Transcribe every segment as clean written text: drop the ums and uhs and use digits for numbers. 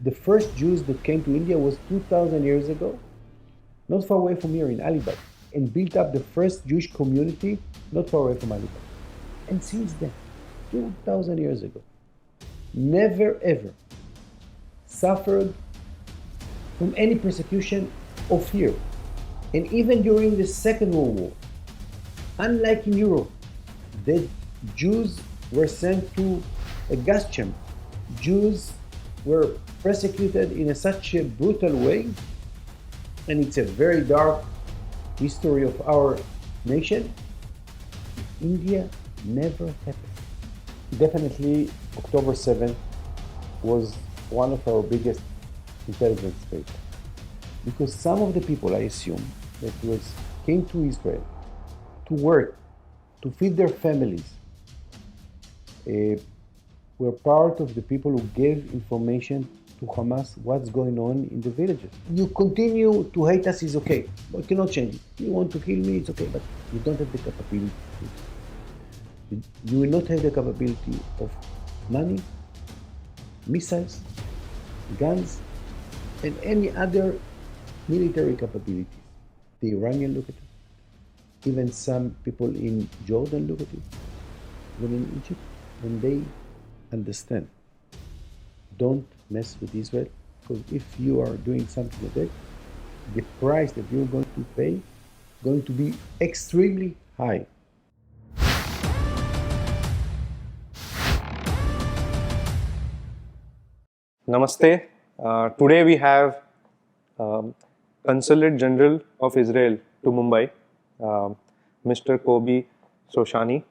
The first Jews that came to India was 2,000 years ago, not far away from here in Alibag, and built up the first Jewish community not far away from Alibag. And since then, 2,000 years ago, never ever suffered from any persecution or fear. And even during the Second World War, unlike in Europe, the Jews were sent to a gas chamber. Jews were persecuted in such a brutal way, and it's a very dark history of our nation. India never happened. Definitely, October 7th was one of our biggest intelligence failures. Because some of the people, I assume, that came to Israel to work, to feed their families, were part of the people who gave information to Hamas what's going on in the villages. You continue to hate us is okay, but you cannot change it. You want to kill me, it's okay, but you don't have the capability. You will not have the capability of money, missiles, guns, and any other military capabilities. The Iranians look at it. Even some people in Jordan look at it. Even in Egypt, when they understand, don't mess with Israel, because if you are doing something like that, the price that you're going to pay is going to be extremely high. Namaste. Today we have Consulate General of Israel to Mumbai, Mr. Kobbi Shoshani.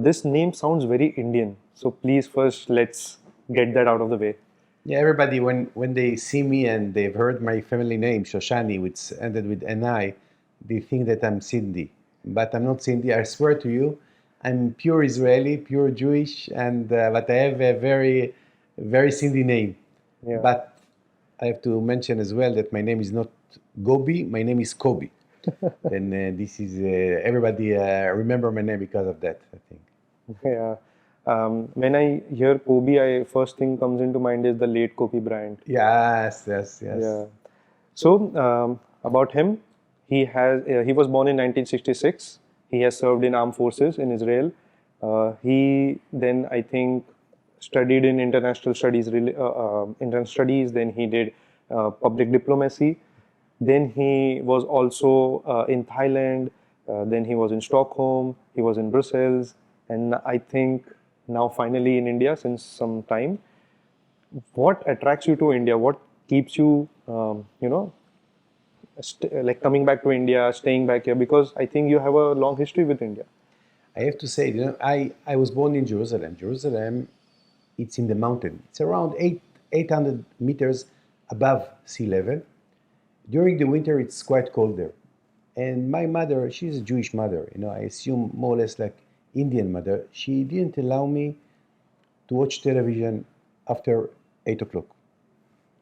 This name sounds very Indian, so please first let's get that out of the way. Yeah, everybody, when they see me and they've heard my family name, Shoshani, which ended with N-I, they think that I'm Sindhi. But I'm not Sindhi, I swear to you. I'm pure Israeli, pure Jewish, and but I have a very Sindhi name. Yeah. But I have to mention as well that my name is not Gobi, my name is Kobbi. And this is, everybody remember my name because of that, I think. Yeah. When I hear Kobbi, first thing comes into mind is the late Kobe Bryant. Yes. Yeah. So about him, he was born in 1966. He has served in armed forces in Israel. He then, I think, studied in international studies. Then he did public diplomacy. Then he was also in Thailand. Then he was in Stockholm. He was in Brussels, and I think now finally in India since some time. What attracts you to India? What keeps you, like coming back to India, staying back here? Because I think you have a long history with India. I have to say, I was born in Jerusalem. Jerusalem, it's in the mountain. It's around 800 meters above sea level. During the winter, it's quite cold there. And my mother, she's a Jewish mother, I assume more or less like Indian mother. She didn't allow me to watch television after 8 o'clock.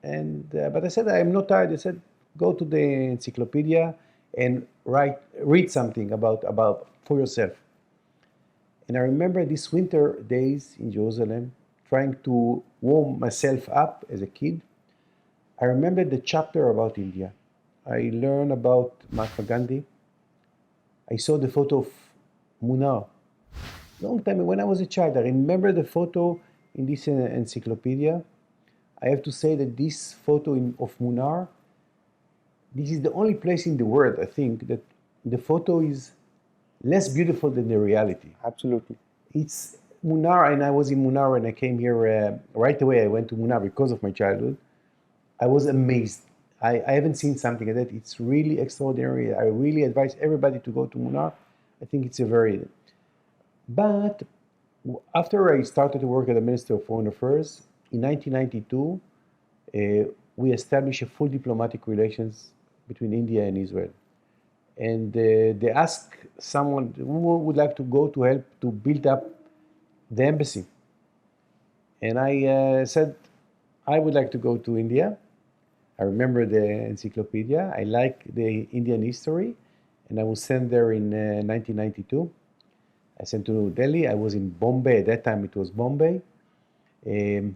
And but I said, I'm not tired. I said, go to the encyclopedia and read something about for yourself. And I remember these winter days in Jerusalem, trying to warm myself up as a kid. I remember the chapter about India. I learned about Mahatma Gandhi. I saw the photo of Munnar. Long time when I was a child, I remember the photo in this encyclopedia. I have to say that this photo of Munnar, this is the only place in the world, I think, that the photo is less beautiful than the reality. Absolutely. It's Munnar, and I was in Munnar when I came here. Right away, I went to Munnar because of my childhood. I was amazed. I haven't seen something like that. It's really extraordinary. I really advise everybody to go to Munnar. I think it's a very... But after I started to work at the Ministry of Foreign Affairs, in 1992, we established a full diplomatic relations between India and Israel. And they asked someone who would like to go to help to build up the embassy. And I said, I would like to go to India. I remember the encyclopedia. I like the Indian history. And I was sent there in 1992. I sent to Delhi. I was in Bombay. At that time, it was Bombay. It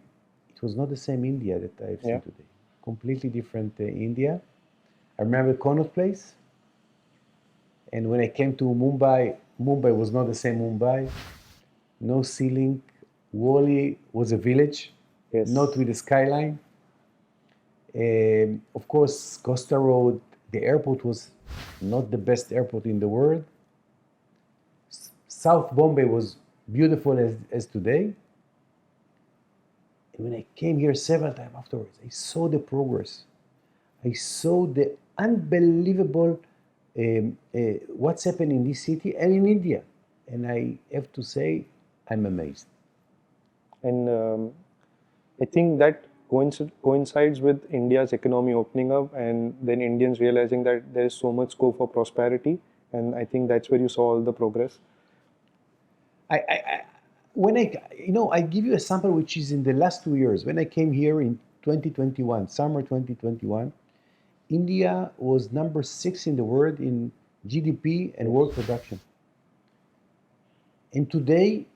it was not the same India that I've seen Yeah. today. Completely different India. I remember Connaught Place, and when I came to Mumbai, Mumbai was not the same Mumbai. No ceiling. Wally was a village, Yes. not with a skyline. Of course, Costa Road, the airport was not the best airport in the world. South Bombay was beautiful as today. And when I came here several times afterwards, I saw the progress. I saw the unbelievable what's happened in this city and in India. And I have to say, I'm amazed. And I think that coincides with India's economy opening up, and then Indians realizing that there is so much scope for prosperity. And I think that's where you saw all the progress. When I give you a sample which is in the last 2 years. When I came here in 2021, summer 2021, India was number 6 in the world in GDP and world production. And today,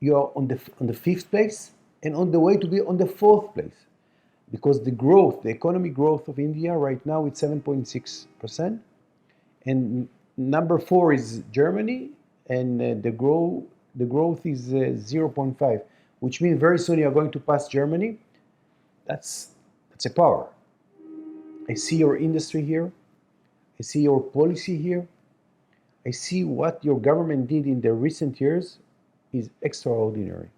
you are on the 5th place and on the way to be on the 4th place, because the growth, the economic growth of India right now, it's 7.6%, and number 4 is Germany, and the growth is 0.5, which means very soon you are going to pass Germany. That's a power. I see your industry here. I see your policy here. I see what your government did in the recent years is extraordinary.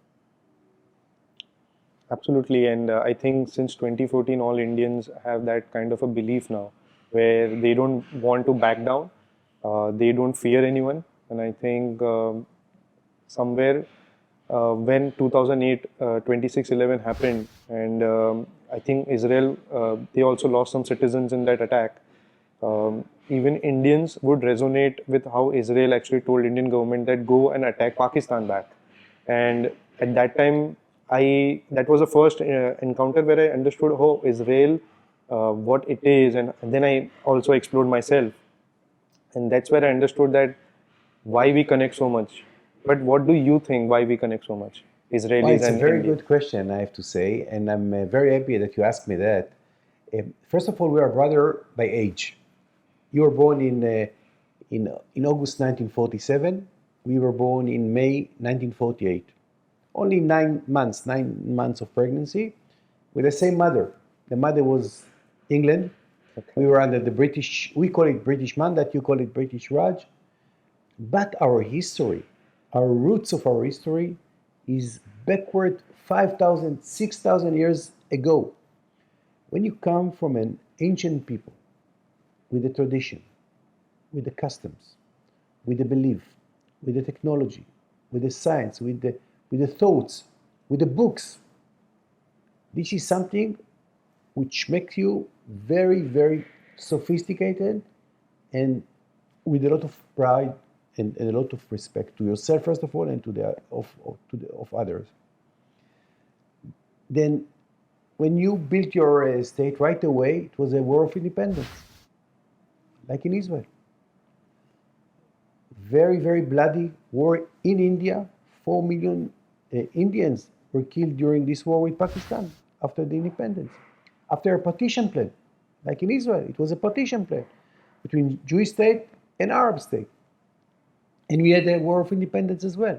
Absolutely, and I think since 2014, all Indians have that kind of a belief now, where they don't want to back down, they don't fear anyone, and I think somewhere when 2008, 26/11 happened, and I think Israel, they also lost some citizens in that attack. Even Indians would resonate with how Israel actually told Indian government that go and attack Pakistan back. And at that time, that was the first encounter where I understood how Israel, what it is, and then I also explored myself, and that's where I understood that why we connect so much. But what do you think? Why we connect so much, Israelis Well, it's a and very Indians? good question, I have to say, and I'm very happy that you asked me that. First of all, we are brother by age. You were born in August 1947. We were born in May 1948. Only 9 months of pregnancy, with the same mother. The mother was England. Okay. We were under the British, we call it British Mandat, you call it British Raj. But our history, our roots of our history is backward 5,000, 6,000 years ago. When you come from an ancient people with the tradition, with the customs, with the belief, with the technology, with the science, with the thoughts, with the books, this is something which makes you very, very sophisticated and with a lot of pride and a lot of respect to yourself, first of all, and of others. Then, when you built your state right away, it was a war of independence, like in Israel. Very, very bloody war in India. 4 million Indians were killed during this war with Pakistan after the independence. After a partition plan, like in Israel, it was a partition plan between Jewish state and Arab state. And we had a war of independence as well.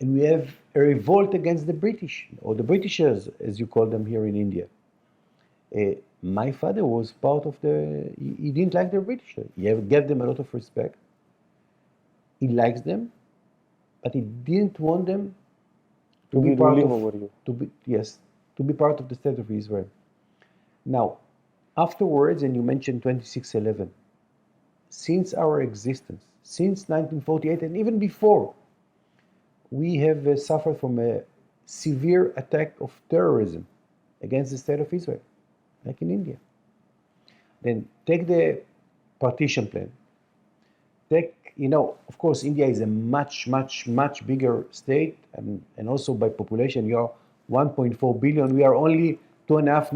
And we have a revolt against the British, or the Britishers, as you call them here in India. My father was part of he didn't like the British. He gave them a lot of respect. He likes them, but he didn't want them To be part ruling of, over you. to be part of the state of Israel. Now, afterwards, and you mentioned 26/11, since our existence, since 1948 and even before, we have suffered from a severe attack of terrorism against the state of Israel, like in India. Then take the partition plan. Of course, India is a much, much, much bigger state, and also by population, you are 1.4 billion. We are only 2.5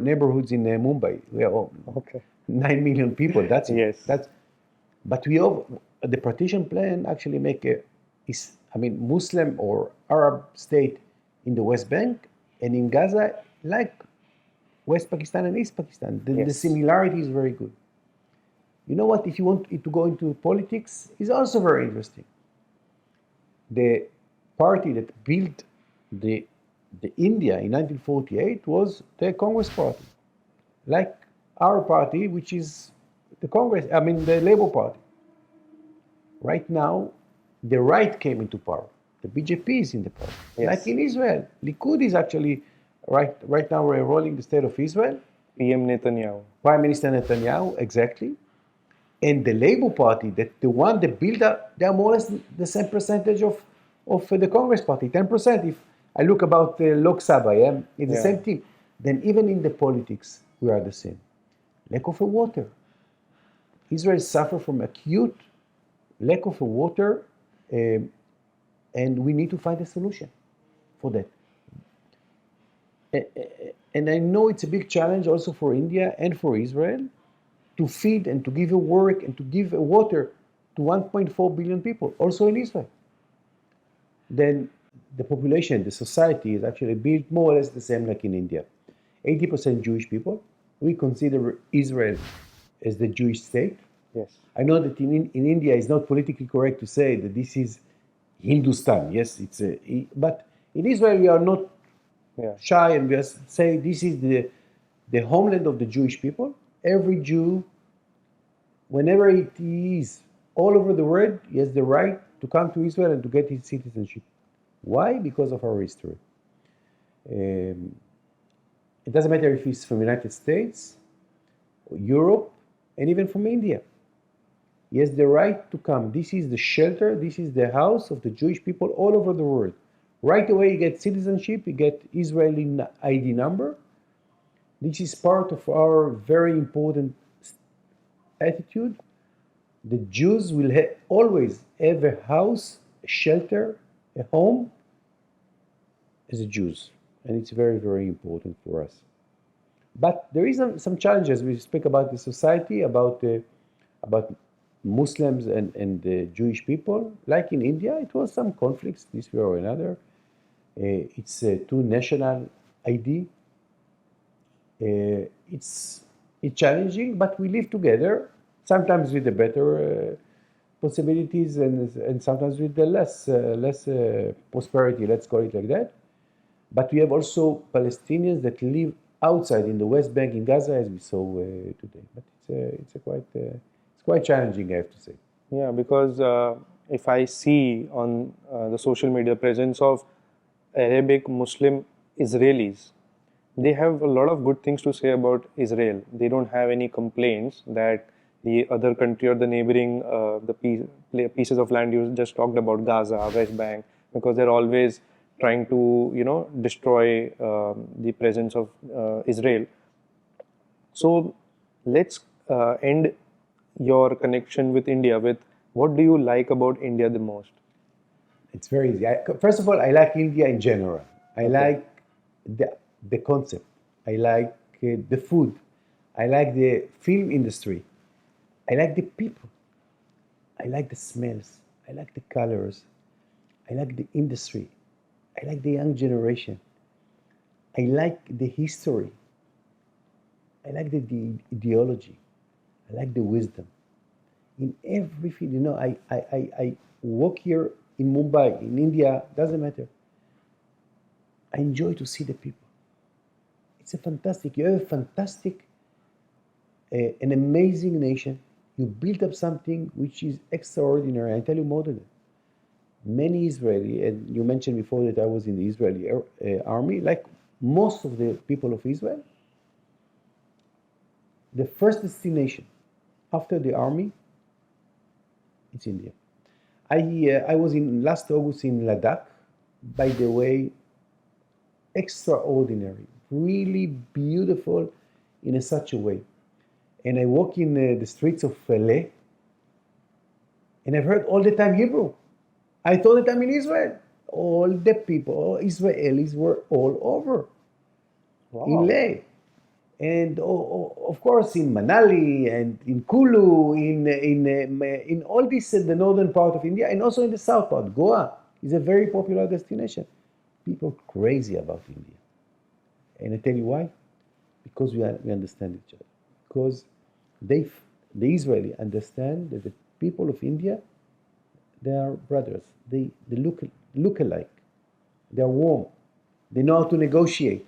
neighborhoods in Mumbai. We are Okay. 9 million people. That's it. Yes. But the partition plan actually Muslim or Arab state in the West Bank And in Gaza, like West Pakistan and East Pakistan, the Yes. similarity is very good. You know what? If you want to go into politics, is also very interesting. The party that built the India in 1948 was the Congress Party, like our party, which is the Congress. I mean, the Labour Party. Right now, the right came into power. The BJP is in the power. Yes. Like in Israel, Likud is actually right now ruling the state of Israel. PM Netanyahu. Prime Minister Netanyahu, exactly. And the Labour Party, that the one that built up, they are more or less the same percentage of the Congress Party, 10%. If I look about Lok Sabha, yeah, it's the same team. Then even in the politics, we are the same. Lack of water. Israel suffers from acute lack of water, and we need to find a solution for that. And I know it's a big challenge also for India and for Israel to feed and to give work and to give water to 1.4 billion people, also in Israel. Then the population, the society is actually built more or less the same like in India. 80% Jewish people. We consider Israel as the Jewish state. Yes. I know that in India it's not politically correct to say that this is Hindustan. Yes, but in Israel we are not shy, and we just say this is the homeland of the Jewish people. Every Jew, whenever it is all over the world, he has the right to come to Israel and to get his citizenship. Why? Because of our history. It doesn't matter if he's from the United States, or Europe, and even from India. He has the right to come. This is the shelter, this is the house of the Jewish people all over the world. Right away, you get citizenship, you get Israeli ID number. This is part of our very important attitude. The Jews will always have a house, a shelter, a home as a Jews. And it's very, very important for us. But there is some challenges. We speak about the society, about Muslims and the Jewish people. Like in India, it was some conflicts this way or another. It's two national ID. It's challenging, but we live together, sometimes with the better possibilities and sometimes with the less prosperity, let's call it like that. But we have also Palestinians that live outside in the West Bank, in Gaza, as we saw today. But it's quite challenging, I have to say. Yeah, because if I see on the social media presence of Arabic Muslim Israelis, they have a lot of good things to say about Israel. They don't have any complaints that the other country or the neighboring pieces of land you just talked about, Gaza, West Bank, because they're always trying to destroy the presence of Israel. So let's end your connection with India with what do you like about India the most? It's very easy. First of all, I like India in general. I like the concept. I like the food. I like the film industry. I like the people. I like the smells. I like the colors. I like the industry. I like the young generation. I like the history. I like the ideology. I like the wisdom. In every field, I work here in Mumbai, in India, doesn't matter. I enjoy to see the people. It's you have a fantastic, an amazing nation. You built up something which is extraordinary. I tell you more than that. Many Israeli, and you mentioned before that I was in the Israeli army, like most of the people of Israel, the first destination after the army, it's India. I was in last August in Ladakh, by the way, extraordinary, really beautiful in such a way. And I walk in the streets of Leh, and I've heard all the time Hebrew. I thought that I'm in Israel. All the people, Israelis, were all over in Leh. And of course in Manali and in Kulu, in all this, the northern part of India, and also in the south part. Goa is a very popular destination. People crazy about India. And I tell you why? Because we understand each other. Because they, the Israeli understand that the people of India, they are brothers. They look alike. They are warm. They know how to negotiate.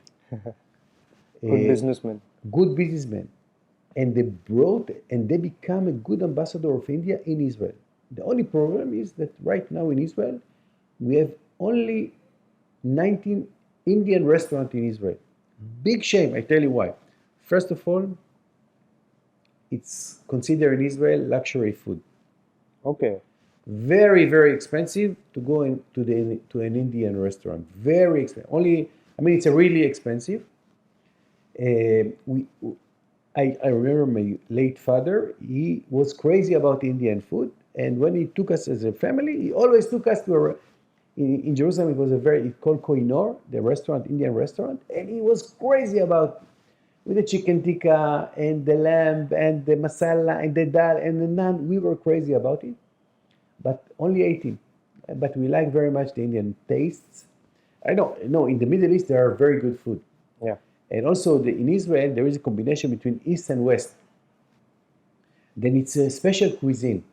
Good businessman. Good businessmen. And they become a good ambassador of India in Israel. The only problem is that right now in Israel, we have only 19 Indian restaurants in Israel. Big shame, I tell you why. First of all, it's considered in Israel luxury food. Okay. Very, very expensive to go to an Indian restaurant. Very expensive. It's a really expensive. I remember my late father. He was crazy about Indian food, and when he took us as a family, he always took us to in Jerusalem. It was it's called Koinor, the restaurant, Indian restaurant, and he was crazy about with the chicken tikka and the lamb and the masala and the dal and the naan. We were crazy about it, but only 18. But we like very much the Indian tastes. I don't know. In the Middle East, there are very good food. Yeah. And also in Israel, there is a combination between East and West. Then it's a special cuisine.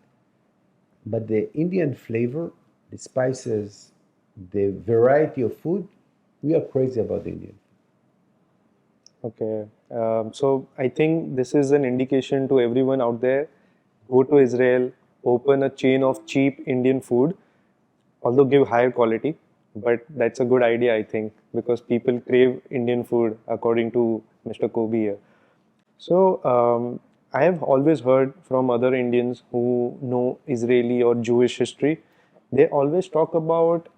But the Indian flavor, the spices, the variety of food, we are crazy about the Indian. Okay. So I think this is an indication to everyone out there. Go to Israel, open a chain of cheap Indian food, although give higher quality. But that's a good idea, I think, because people crave Indian food, according to Mr. Kobbi here. So I have always heard from other Indians who know Israeli or Jewish history, they always talk about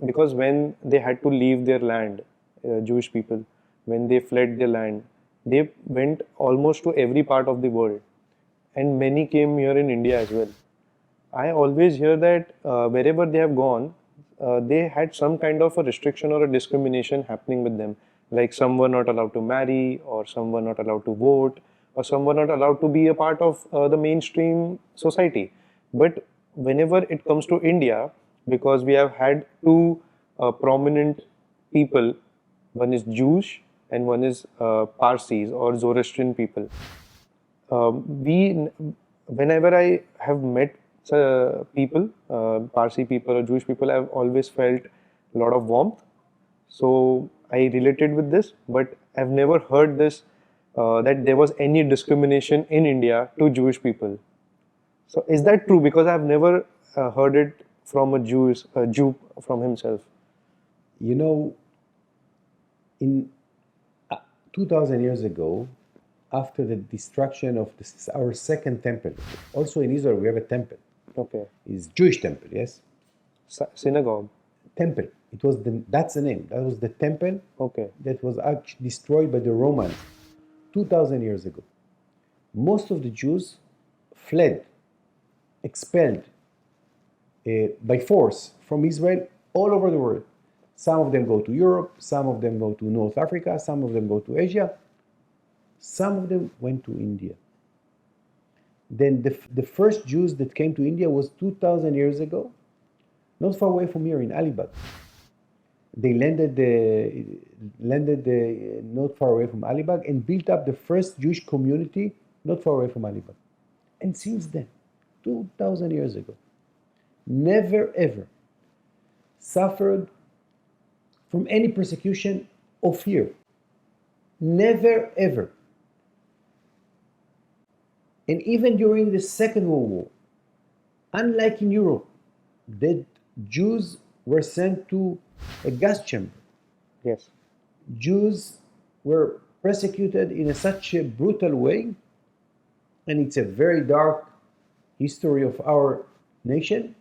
because when they had to leave their land, Jewish people, when they fled their land, they went almost to every part of the world, and many came here in India as well. I always hear that wherever they have gone, they had some kind of a restriction or a discrimination happening with them. Like some were not allowed to marry, or some were not allowed to vote, or some were not allowed to be a part of the mainstream society. But whenever it comes to India, because we have had two prominent people, one is Jewish and one is Parsis or Zoroastrian people. Whenever I have met people, Parsi people or Jewish people, I've always felt a lot of warmth. So I related with this, but I've never heard this that there was any discrimination in India to Jewish people. So is that true? Because I've never heard it from a Jew from himself. You know, in 2,000 years ago, after the destruction of our second temple, also in Israel we have a temple. Okay. It's Jewish temple, yes. Synagogue. Temple. That's the name. That was the temple. Okay. That was actually destroyed by the Romans 2,000 years ago. Most of the Jews fled, expelled by force from Israel all over the world. Some of them go to Europe, some of them go to North Africa, some of them go to Asia, some of them went to India. Then the first Jews that came to India was 2,000 years ago, not far away from here in Alibag. They landed not far away from Alibag and built up the first Jewish community not far away from Alibag. And since then, 2,000 years ago, never ever suffered from any persecution or fear. Never ever. And even during the Second World War, unlike in Europe, the Jews were sent to a gas chamber. Yes. Jews were persecuted in such a brutal way, and it's a very dark history of our nation.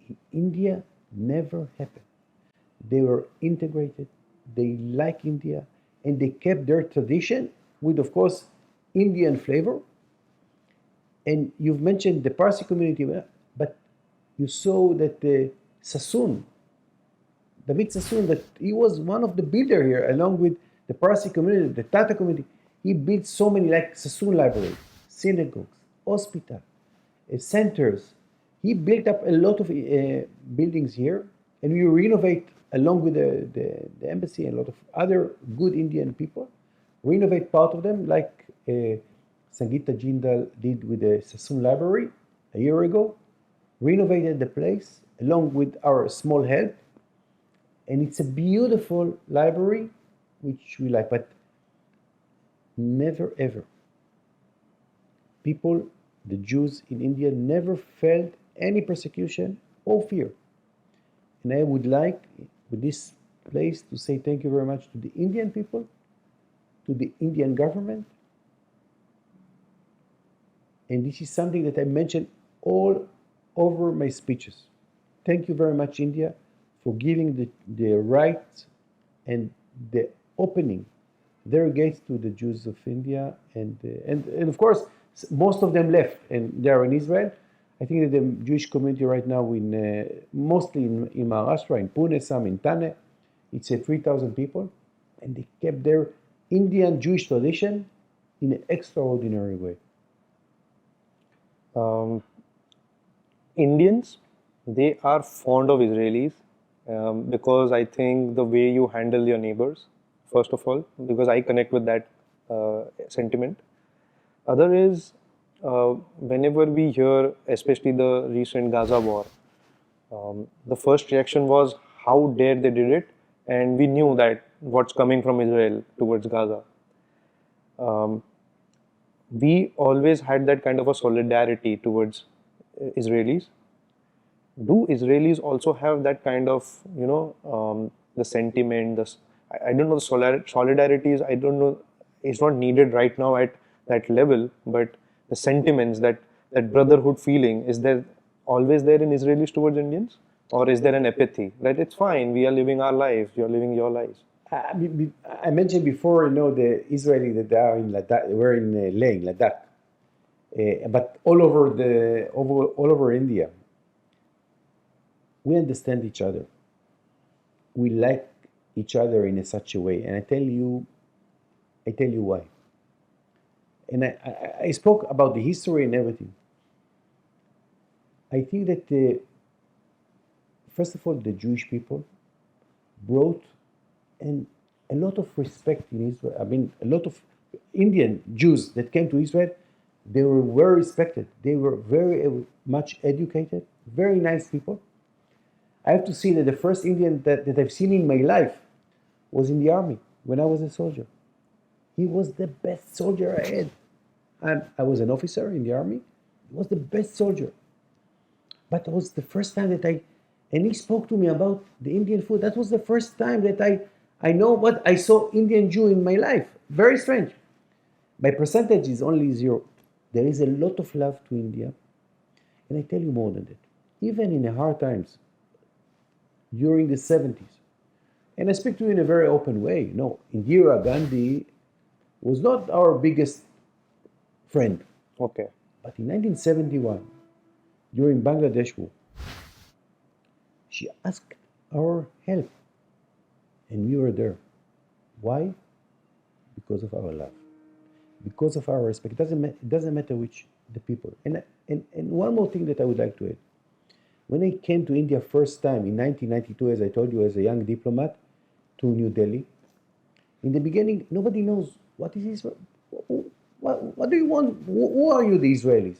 In India, never happened. They were integrated, they like India, and they kept their tradition with, of course, Indian flavor. And you've mentioned the Parsi community, but you saw that Sassoon, David Sassoon, that he was one of the builders here, along with the Parsi community, the Tata community. He built so many, like Sassoon Library, synagogues, hospitals, centers. He built up a lot of buildings here, and we renovate along with the embassy and a lot of other good Indian people, renovate part of them, like Sangeeta Jindal did with the Sassoon Library a year ago, renovated the place along with our small help. And it's a beautiful library, which we like, but never ever. People, the Jews in India, never felt any persecution or fear. And I would like, with this place, to say thank you very much to the Indian people, to the Indian government. And this is something that I mention all over my speeches. Thank you very much, India, for giving the right and the opening their gates to the Jews of India. And of course, most of them left, and they are in Israel. I think that the Jewish community right now, mostly in Maharashtra, in Pune, some in Thane, it's 3,000 people, and they kept their Indian Jewish tradition in an extraordinary way. Indians, they are fond of Israelis because I think the way you handle your neighbors, first of all, because I connect with that sentiment. Other is, whenever we hear, especially the recent Gaza war, the first reaction was how dare they did it, and we knew that what's coming from Israel towards Gaza. We always had that kind of a solidarity towards Israelis. Do Israelis also have that kind of, the sentiment, I don't know, the solidarity is, I don't know, it's not needed right now at that level, but the sentiments, that brotherhood feeling, is there always there in Israelis towards Indians? Or is there an apathy that it's fine, we are living our lives, you're living your lives? I mentioned before, the Israeli that they are in Ladakh, we're in Leh, Ladakh, but all over India, we understand each other. We like each other in such a way, and I tell you why. And I spoke about the history and everything. I think that first of all, the Jewish people brought a lot of respect in Israel. I mean, a lot of Indian Jews that came to Israel, they were very respected. They were very much educated, very nice people. I have to say that the first Indian that I've seen in my life was in the army when I was a soldier. He was the best soldier I had. I was an officer in the army. He was the best soldier. But it was the first time and he spoke to me about the Indian food. That was the first time that I know what I saw Indian Jew in my life. Very strange. My percentage is only 0. There is a lot of love to India. And I tell you more than that. Even in the hard times, during the 70s, and I speak to you in a very open way. Indira Gandhi was not our biggest friend. Okay. But in 1971, during Bangladesh war, she asked our help, and we were there. Why? Because of our love, because of our respect. It doesn't matter which the people. And one more thing that I would like to add. When I came to India first time in 1992, as I told you, as a young diplomat to New Delhi, in the beginning, nobody knows what is Israel. What do you want? Who are you, the Israelis?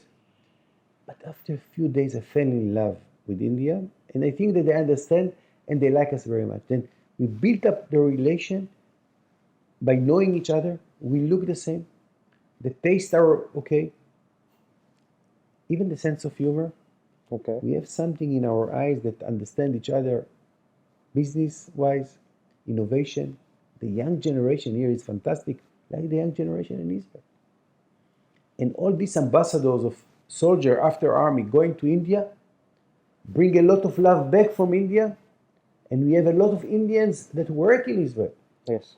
But after a few days, I fell in love with India, and I think that they understand and they like us very much. Then we built up the relation by knowing each other. We look the same. The tastes are okay. Even the sense of humor. Okay. We have something in our eyes that understand each other business-wise, innovation. The young generation here is fantastic, like the young generation in Israel. And all these ambassadors of soldier after army going to India bring a lot of love back from India, and we have a lot of Indians that work in Israel. Yes.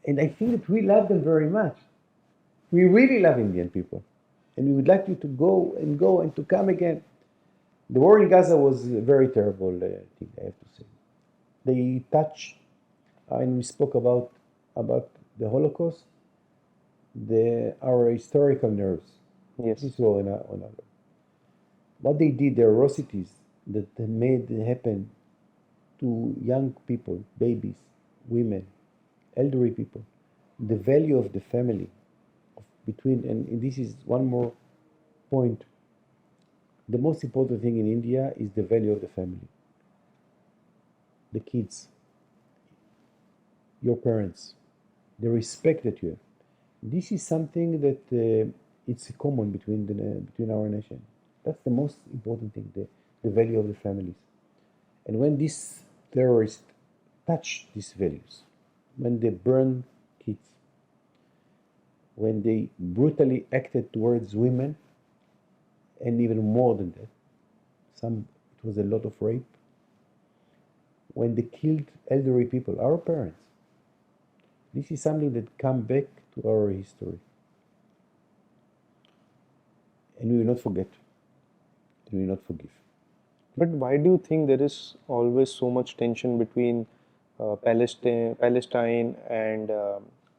And I think that we love them very much. We really love Indian people, and we would like you to go and to come again. The war in Gaza was a very terrible thing, I have to say. They touched, and we spoke about the Holocaust, our historical nerves. Yes. This war on what they did, the atrocities that they made happen to young people, babies, women, elderly people, the value of the family, and this is one more point. The most important thing in India is the value of the family, the kids, your parents, the respect that you have. This is something that it's common between our nation. That's the most important thing, the value of the families. And when these terrorists touch these values, when they burn kids, when they brutally acted towards women, and even more than that, it was a lot of rape, when they killed elderly people, our parents, this is something that comes back to our history. And we will not forget. We will not forgive. But why do you think there is always so much tension between Palestine and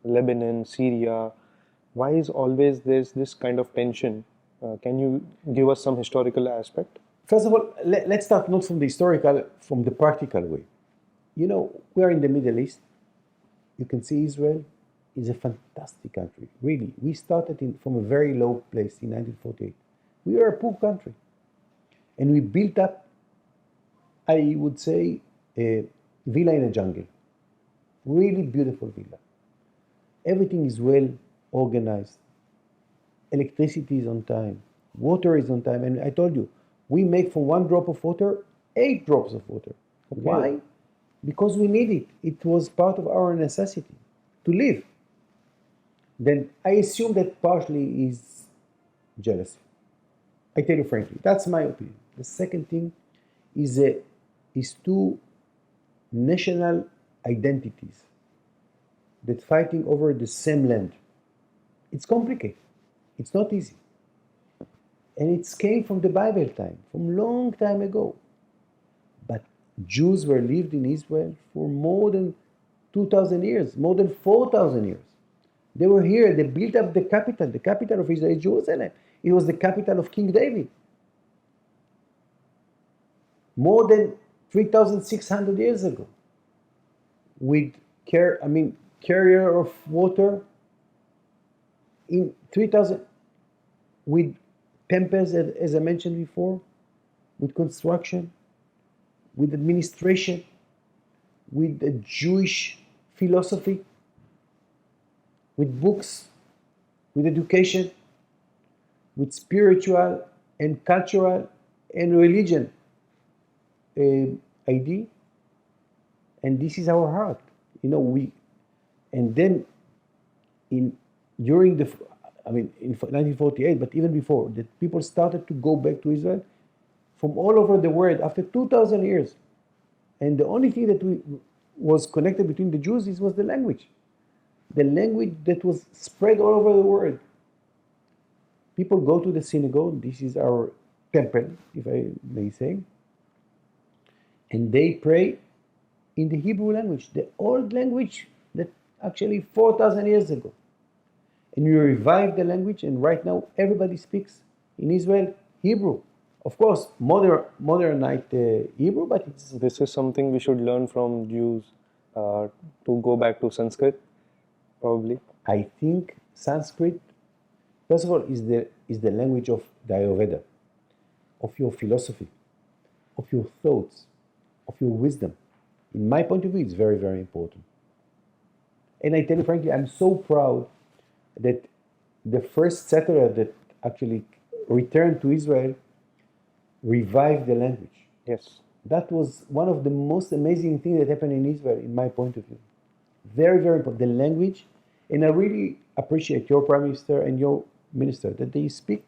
Lebanon, Syria? Why is always there's this kind of tension? Can you give us some historical aspect? First of all, let's start not from the historical, from the practical way. You know, we are in the Middle East. You can see Israel is a fantastic country. Really, we started from a very low place in 1948. We were a poor country. And we built up, I would say, a villa in a jungle. Really beautiful villa. Everything is well organized. Electricity is on time. Water is on time. And I told you, we make from 1 drop of water, 8 drops of water. Okay. Why? Because we need it. It was part of our necessity to live. Then I assume that partially is jealousy. I tell you frankly, that's my opinion. The second thing is two national identities that fighting over the same land. It's complicated. It's not easy. And it came from the Bible time, from long time ago. But Jews were lived in Israel for more than 2,000 years, more than 4,000 years. They were here, they built up the capital of Israel, Jerusalem. It was the capital of King David. More than 3,600 years ago. With carrier of water in 3,000, with temples, as I mentioned before, with construction, with administration, with a Jewish philosophy, with books, with education, with spiritual and cultural and religion ID. And this is our heart. You know, and then during in 1948, but even before, that people started to go back to Israel from all over the world after 2,000 years. And the only thing that was connected between the Jews was the language. The language that was spread all over the world. People go to the synagogue, this is our temple, if I may say, and they pray in the Hebrew language, the old language that actually 4,000 years ago. And we revived the language, and right now everybody speaks in Israel Hebrew. Of course, modernized Hebrew, but it's... This is something we should learn from Jews, to go back to Sanskrit, probably. I think Sanskrit, first of all, is the language of the Ayurveda, of your philosophy, of your thoughts, of your wisdom. In my point of view, it's very, very important. And I tell you frankly, I'm so proud that the first settler that actually returned to Israel revived the language. Yes. That was one of the most amazing things that happened in Israel, in my point of view. Very, very important. The language, and I really appreciate your Prime Minister and your Minister that they speak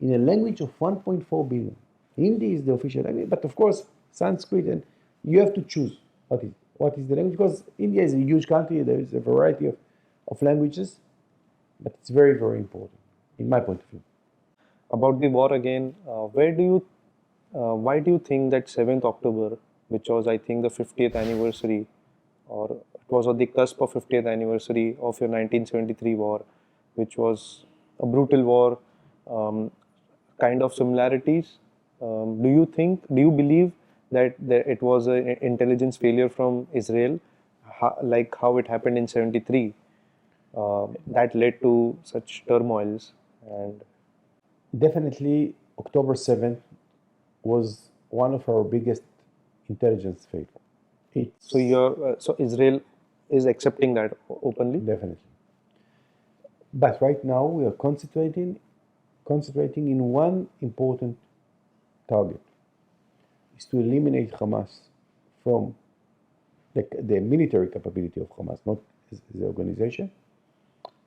in a language of 1.4 billion. Hindi is the official language, but of course, Sanskrit, and you have to choose what is the language, because India is a huge country, there is a variety of languages, but it's very, very important, in my point of view. About the war again, why do you think that 7th October, which was I think the 50th anniversary, or it was on the cusp of 50th anniversary of your 1973 war, which was a brutal war, kind of similarities. Do you believe that it was an intelligence failure from Israel, like how it happened in 73, that led to such turmoils. And Definitely, October 7th was one of our biggest intelligence failure. It's so Israel is accepting that openly. definitely. But right now we are concentrating in one important target, is to eliminate Hamas from the military capability of Hamas, not as the organization,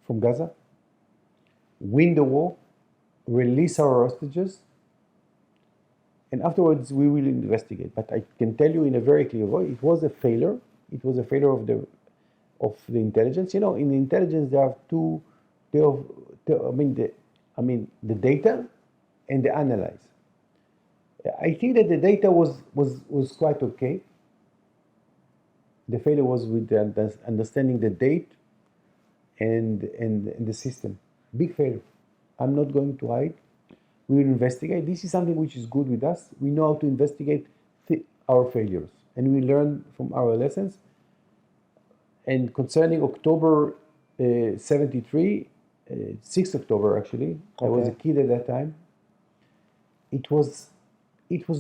from Gaza, win the war, release our hostages, and afterwards we will investigate. But I can tell you in a very clear way, it was a failure. It was a failure of the intelligence. You know, in intelligence there are two. The data and the analyze. I think that the data was quite okay. The failure was with the understanding the date and the system. Big failure. I'm not going to hide. We will investigate. This is something which is good with us. We know how to investigate our failures, and we learn from our lessons. And concerning October 73, 6th October actually, I was a kid at that time. It was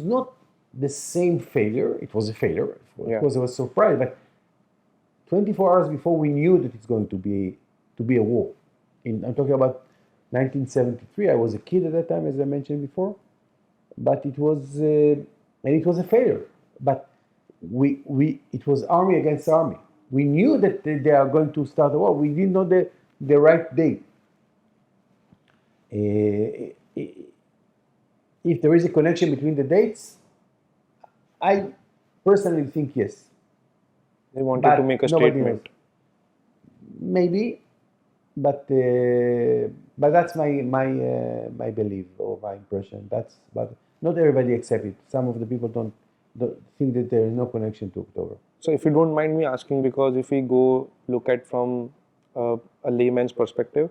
not the same failure. It was a failure. Of course, I was surprised, but 24 hours before we knew that it's going to be a war. I'm talking about 1973. I was a kid at that time, as I mentioned before, but it was a failure. But it was army against army. We knew that they are going to start a war. We didn't know the right date. If there is a connection between the dates, I personally think yes. They wanted to make a statement. Maybe, but that's my belief or my impression. But not everybody accepts it. Some of the people don't think that there is no connection to October. So if you don't mind me asking, because if we go look at from a layman's perspective,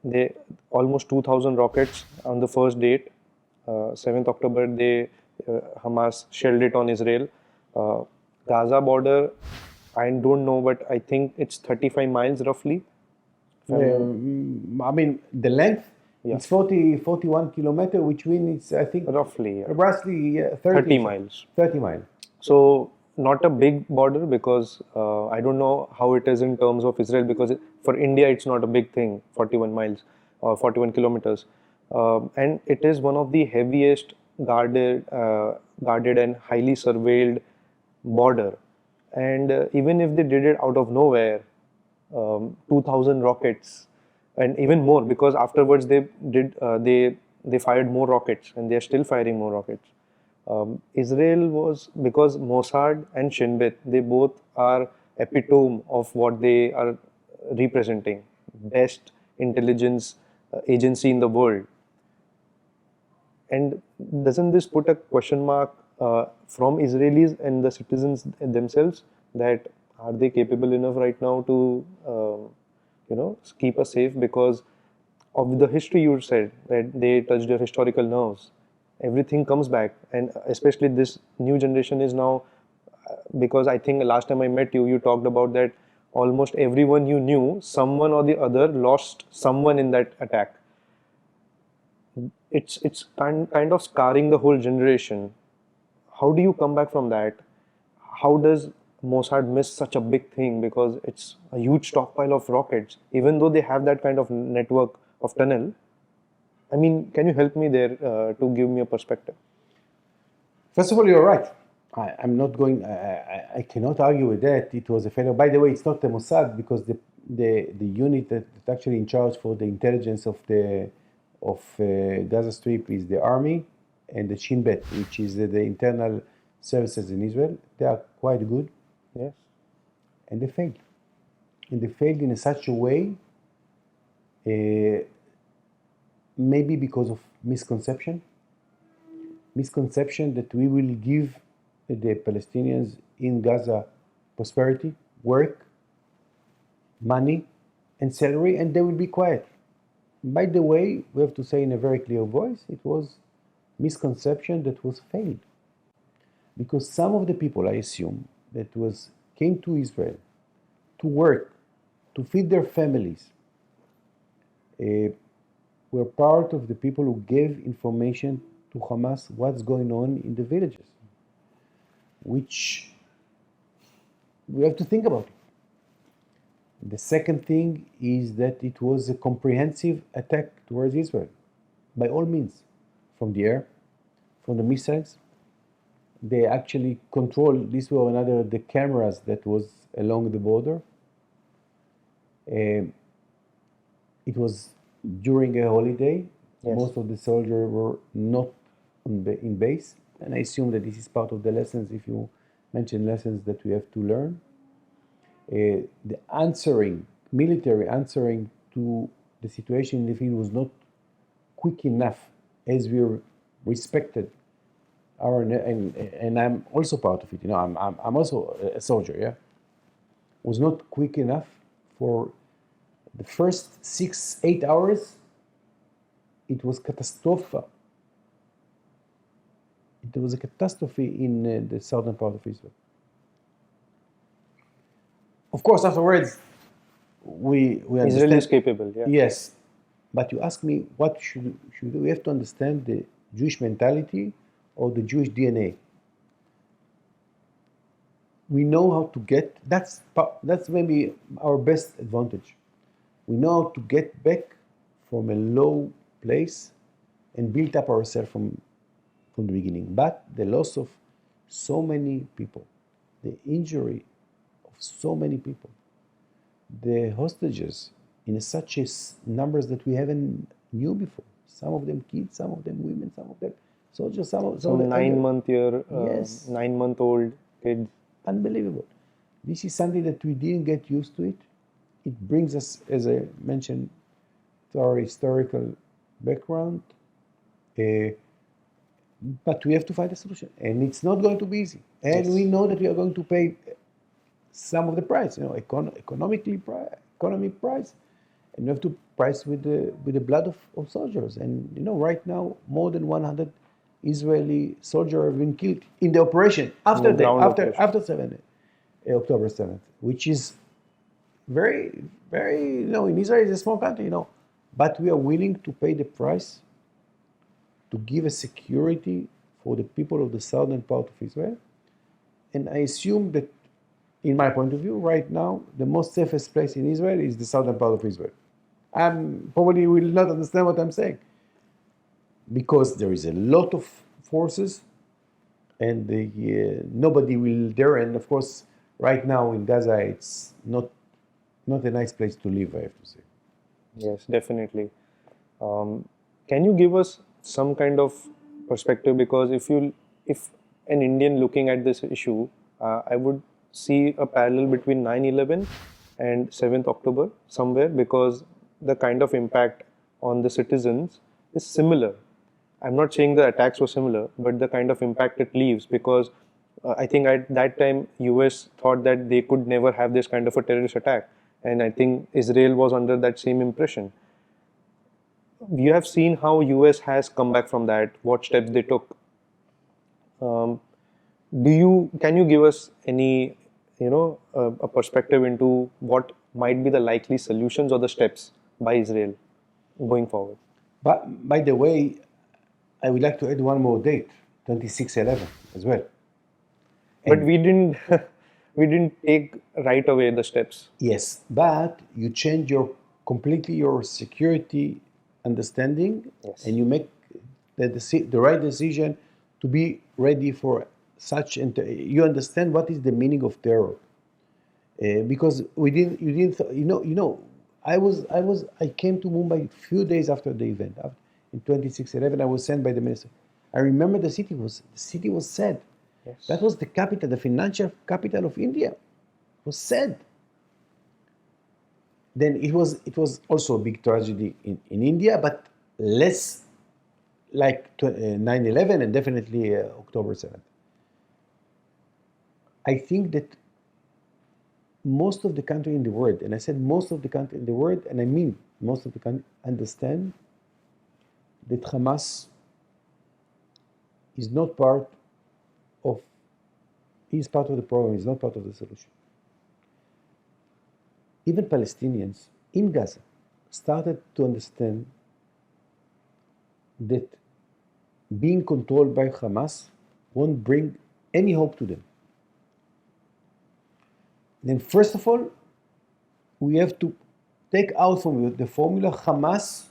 they almost 2,000 rockets on the first date, 7th October, Hamas shelled it on Israel. Gaza border, I don't know, but I think it's 35 miles roughly. I mean, the length, it's 41 kilometers, which means, I think, roughly 30 miles. 30 miles. So, not a big border, because I don't know how it is in terms of Israel, because for India it's not a big thing, 41 miles or 41 kilometers. And it is one of the heaviest guarded and highly surveilled border. And even if they did it out of nowhere, 2,000 rockets and even more, because afterwards they fired more rockets, and they are still firing more rockets. Israel was, because Mossad and Shin Bet, they both are epitome of what they are representing, best intelligence agency in the world. And doesn't this put a question mark from Israelis and the citizens themselves, that are they capable enough right now to keep us safe? Because of the history, you said that they touched their historical nerves. Everything comes back, and especially this new generation is now, because I think last time I met you, you talked about that almost everyone you knew, someone or the other lost someone in that attack. It's kind of scarring the whole generation. How do you come back from that? How does Mossad miss such a big thing? Because it's a huge stockpile of rockets, even though they have that kind of network of tunnel. I mean, can you help me there to give me a perspective? First of all, you're right. I'm not going. I cannot argue with that. It was a failure. By the way, it's not the Mossad, because the unit that's actually in charge for the intelligence of Gaza Strip is the army, and the Shin Bet, which is the internal services in Israel. They are quite good. Yes. And they failed. And they failed in such a way, maybe because of misconception that we will give the Palestinians in Gaza prosperity, work, money, and salary, and they will be quiet. By the way, we have to say in a very clear voice, it was misconception that was failed. because some of the people, I assume, that came to Israel to work, to feed their families, were part of the people who gave information to Hamas what's going on in the villages, which we have to think about it. The second thing is that it was a comprehensive attack towards Israel, by all means, from the air, from the missiles. They actually controlled, this way or another, the cameras that was along the border. It was during a holiday. Yes. Most of the soldiers were not in base, and I assume that this is part of the lessons, if you mention lessons that we have to learn. The military answering to the situation in the field was not quick enough, as we respected our, and I'm also part of it. You know, I'm also a soldier. Yeah, was not quick enough for the first 6-8 hours. It was catastrophe. It was a catastrophe in the southern part of Israel. Of course, afterwards, we understand. Israel is capable, yeah. Yes, but you ask me, what should we have to understand the Jewish mentality or the Jewish DNA? We know how to get. That's maybe our best advantage. We know how to get back from a low place and build up ourselves from the beginning. But the loss of so many people, the injury of so many people, the hostages in such numbers that we haven't knew before. Some of them kids, some of them women, some of them soldiers, some 9-month-old kids. Unbelievable. This is something that we didn't get used to it. It brings us, as I mentioned, to our historical background. But we have to find a solution, and it's not going to be easy. And Yes. we know that we are going to pay some of the price, economic price, and we have to price with the blood of soldiers. And right now, more than 100 Israeli soldiers have been killed in the operation after October 7th, which is very, very. In Israel is a small country, but we are willing to pay the price to give a security for the people of the southern part of Israel. And I assume that, in my point of view, right now, the most safest place in Israel is the southern part of Israel. I probably will not understand what I'm saying, because there is a lot of forces, and nobody will dare. And of course, right now in Gaza, it's not a nice place to live, I have to say. Yes, definitely. Can you give us some kind of perspective? Because if an Indian looking at this issue, I would see a parallel between 9/11 and 7th October somewhere, because the kind of impact on the citizens is similar. I'm not saying the attacks were similar, but the kind of impact it leaves, because I think at that time US thought that they could never have this kind of a terrorist attack, and I think Israel was under that same impression. You have seen how US has come back from that, what steps they took. Can you give us any a perspective into what might be the likely solutions or the steps by Israel going forward? But by the way, I would like to add one more date, 26/11 as well. But we didn't take right away the steps. Yes, but you change completely your security understanding, Yes. and you make the right decision to be ready for such. You understand what is the meaning of terror, because you didn't. I came to Mumbai a few days after the event. In 26/11, I was sent by the minister. I remember the city was sad. Yes. That was the capital, the financial capital of India. It was sad. Then it was also a big tragedy in India, but less like 9/11 and definitely October 7th. I think that most of the country in the world, and I said most of the country in the world, and I mean most of the country, understand that Hamas is not part of He's part of the problem, he's not part of the solution. Even Palestinians in Gaza started to understand that being controlled by Hamas won't bring any hope to them. Then first of all, we have to take out from the formula Hamas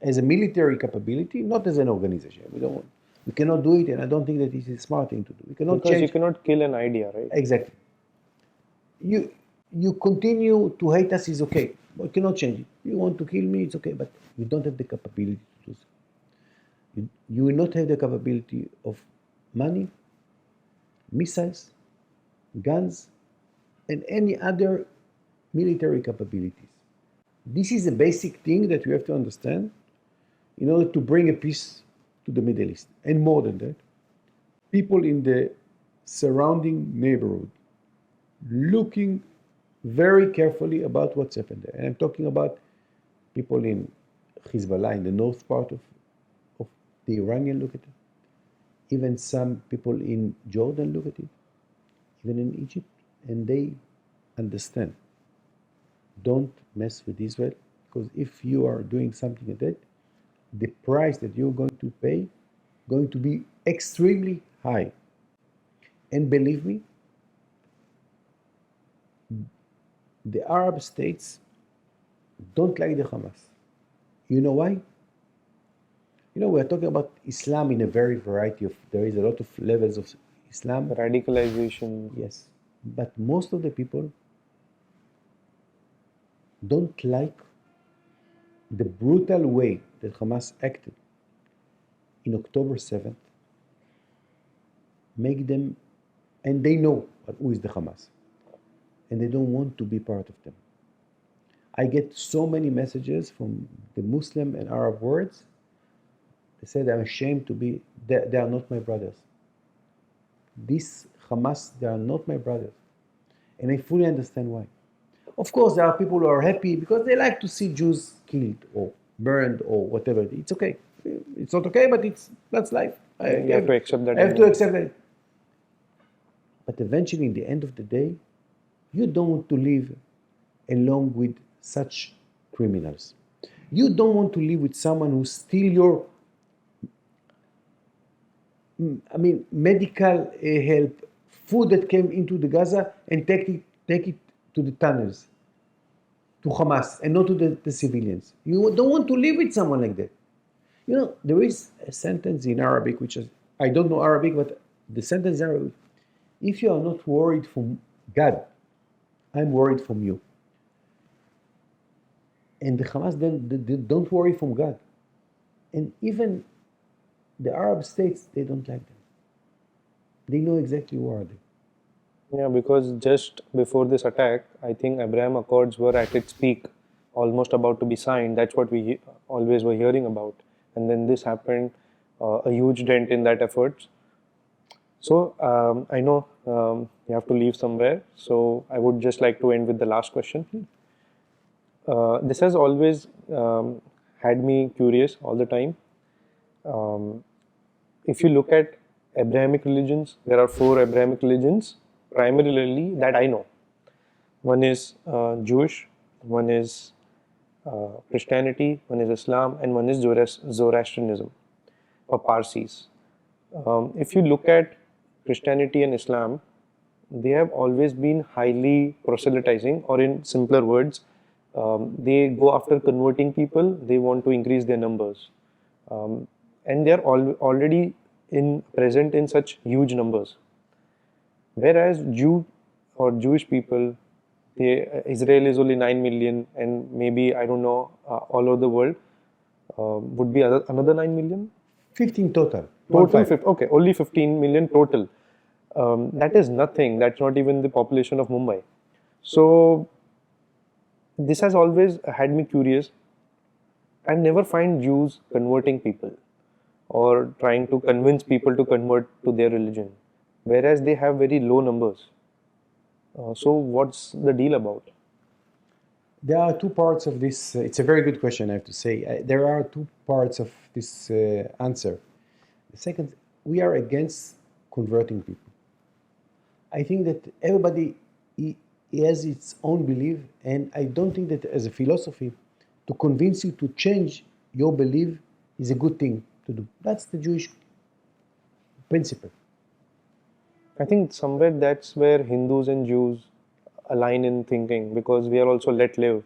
as a military capability, not as an organization. We cannot do it, and I don't think that this is a smart thing to do. We cannot Because change. you cannot kill an idea, right? Exactly. You continue to hate us is okay, but you cannot change it. You want to kill me, it's okay, but you don't have the capability to do so. You will not have the capability of money, missiles, guns, and any other military capabilities. This is a basic thing that you have to understand in order to bring a peace to the Middle East. And more than that, people in the surrounding neighborhood looking very carefully about what's happened there. And I'm talking about people in Hezbollah, in the north part of the Iranian look at it. Even some people in Jordan look at it, even in Egypt, and they understand. Don't mess with Israel, because if you are doing something like that, the price that you're going to pay going to be extremely high. And believe me, the Arab states don't like the Hamas. You know why? We're talking about Islam in a very variety of, there is a lot of levels of Islam. Radicalization. Yes. But most of the people don't like the brutal way that Hamas acted in October 7th, make them, and they know who is the Hamas, and they don't want to be part of them. I get so many messages from the Muslim and Arab worlds. They said, I'm ashamed to be, they are not my brothers. This Hamas, they are not my brothers. And I fully understand why. Of course, there are people who are happy because they like to see Jews killed or burned or whatever. It's okay. It's not okay, but that's life. You have to accept that. I have to accept that. But eventually, in the end of the day, you don't want to live along with such criminals. You don't want to live with someone who steal your, medical help, food that came into the Gaza and take it to the tunnels, to Hamas, and not to the civilians. You don't want to live with someone like that. There is a sentence in Arabic, which is, I don't know Arabic, but the sentence in Arabic, if you are not worried from God, I'm worried from you. And the Hamas, then they don't worry from God. And even the Arab states, they don't like them. They know exactly who are they. Yeah, because just before this attack, I think Abraham Accords were at its peak, almost about to be signed. That's what we always were hearing about. And then this happened, a huge dent in that effort. So I know you have to leave somewhere. So I would just like to end with the last question. This has always had me curious all the time. If you look at Abrahamic religions, there are 4 Abrahamic religions, primarily that I know. One is Jewish, one is Christianity, one is Islam, and one is Zoroastrianism or Parsis. If you look at Christianity and Islam, they have always been highly proselytizing, or in simpler words, they go after converting people. They want to increase their numbers, and they are already present in such huge numbers. Whereas Jewish people, Israel is only 9 million, and maybe, I don't know, all over the world would be another 9 million? 15 total. Okay, only 15 million total. That is nothing. That's not even the population of Mumbai. So this has always had me curious. I never find Jews converting people or trying to convince people to convert to their religion, whereas they have very low numbers. So what's the deal about? There are 2 parts of this. It's a very good question, I have to say. There are 2 parts of this answer. The second, we are against converting people. I think that everybody he has its own belief, and I don't think that as a philosophy, to convince you to change your belief is a good thing to do. That's the Jewish principle. I think somewhere that's where Hindus and Jews align in thinking, because we are also let live.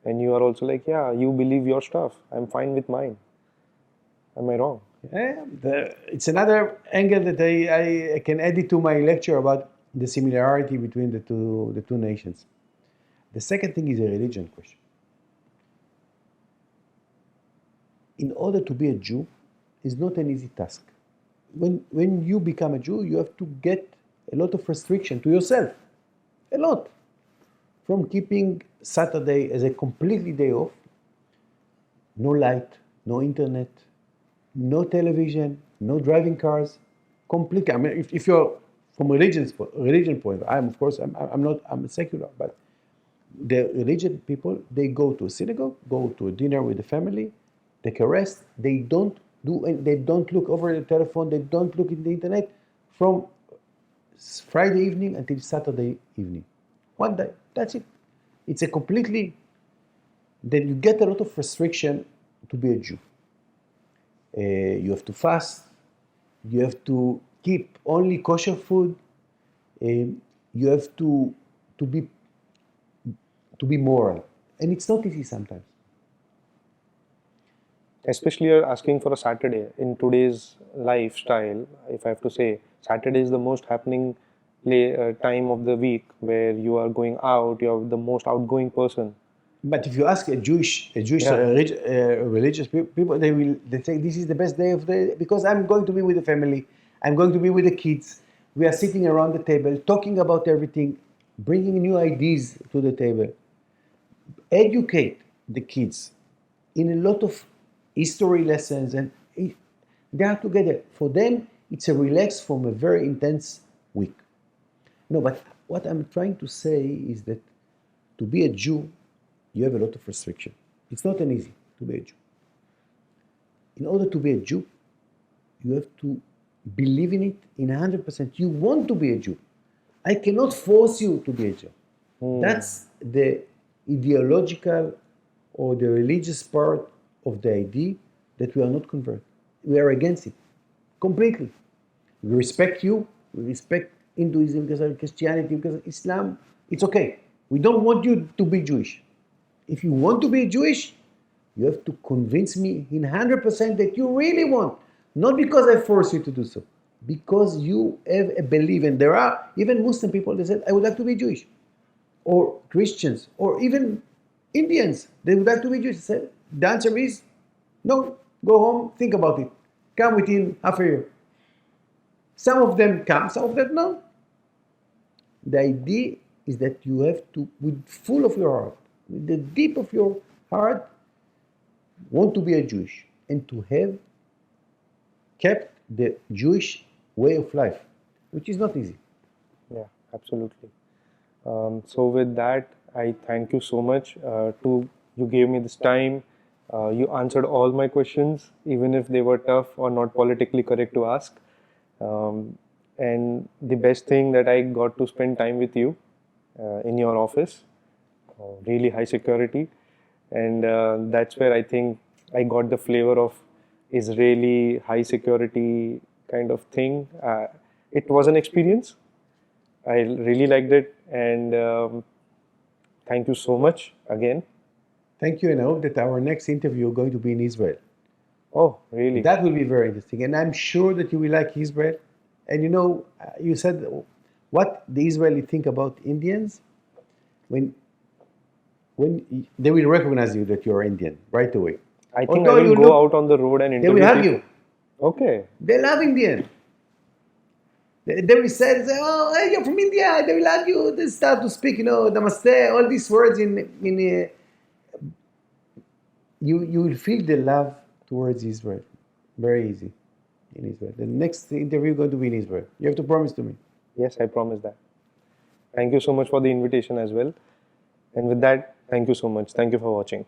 And you are also like, yeah, you believe your stuff. I'm fine with mine. Am I wrong? Yeah, it's another angle that I can add it to my lecture about the similarity between the two nations. The second thing is a religion question. In order to be a Jew is not an easy task. When you become a Jew, you have to get a lot of restriction to yourself. A lot. From keeping Saturday as a completely day off, no light, no internet, no television, no driving cars, completely. I mean, if you're from religion point, I'm not, I'm secular, but the religion people, they go to a synagogue, go to a dinner with the family, take a rest. They don't look over the telephone, they don't look in the internet from Friday evening until Saturday evening. One day, that's it. It's a completely, then you get a lot of restriction to be a Jew. You have to fast, you have to keep only kosher food, you have to be moral. And it's not easy sometimes. Especially you're asking for a Saturday. In today's lifestyle, if I have to say, Saturday is the most happening time of the week where you are going out, you're the most outgoing person. But if you ask a Jewish Yeah. religious people, they say this is the best day of the, because I'm going to be with the family, I'm going to be with the kids. We are sitting around the table, talking about everything, bringing new ideas to the table. Educate the kids in a lot of history lessons, and they are together. For them, it's a relax from a very intense week. No, but what I'm trying to say is that to be a Jew, you have a lot of restriction. It's not an easy to be a Jew. In order to be a Jew, you have to believe in it in 100%. You want to be a Jew. I cannot force you to be a Jew. That's the ideological or the religious part of the idea that we are not converted. We are against it completely. We respect you, we respect Hinduism, because Christianity, because Islam, it's okay. We don't want you to be Jewish. If you want to be Jewish, you have to convince me in 100% that you really want. Not because I force you to do so, because you have a belief. And there are even Muslim people that said, I would like to be Jewish. Or Christians, or even Indians, they would like to be Jewish. I said, the answer is, no, go home, think about it. Come within half a year. Some of them come, some of them no. The idea is that you have to, with full of your heart, with the deep of your heart, want to be a Jewish and to have kept the Jewish way of life, which is not easy. Yeah, absolutely. So with that, I thank you so much. You gave me this time. You answered all my questions, even if they were tough or not politically correct to ask. And the best thing that I got to spend time with you in your office, really high security, and that's where I think I got the flavor of Israeli high security kind of thing. It was an experience. I really liked it, and thank you so much again. Thank you, and I hope that our next interview is going to be in Israel. Oh, really? That will be very interesting, and I'm sure that you will like Israel. And you know, you said what the Israeli think about Indians when they will recognize you that you're Indian right away. I think I will go out on the road and They interview will hug people. you. Okay. They love Indian. They will say, "Oh, hey, you're from India." They will hug you. They start to speak, namaste, all these words you will feel the love towards Israel. Very easy in Israel. The next interview is going to be in Israel. You have to promise to me. Yes, I promise that. Thank you so much for the invitation as well. And with that, thank you so much. Thank you for watching.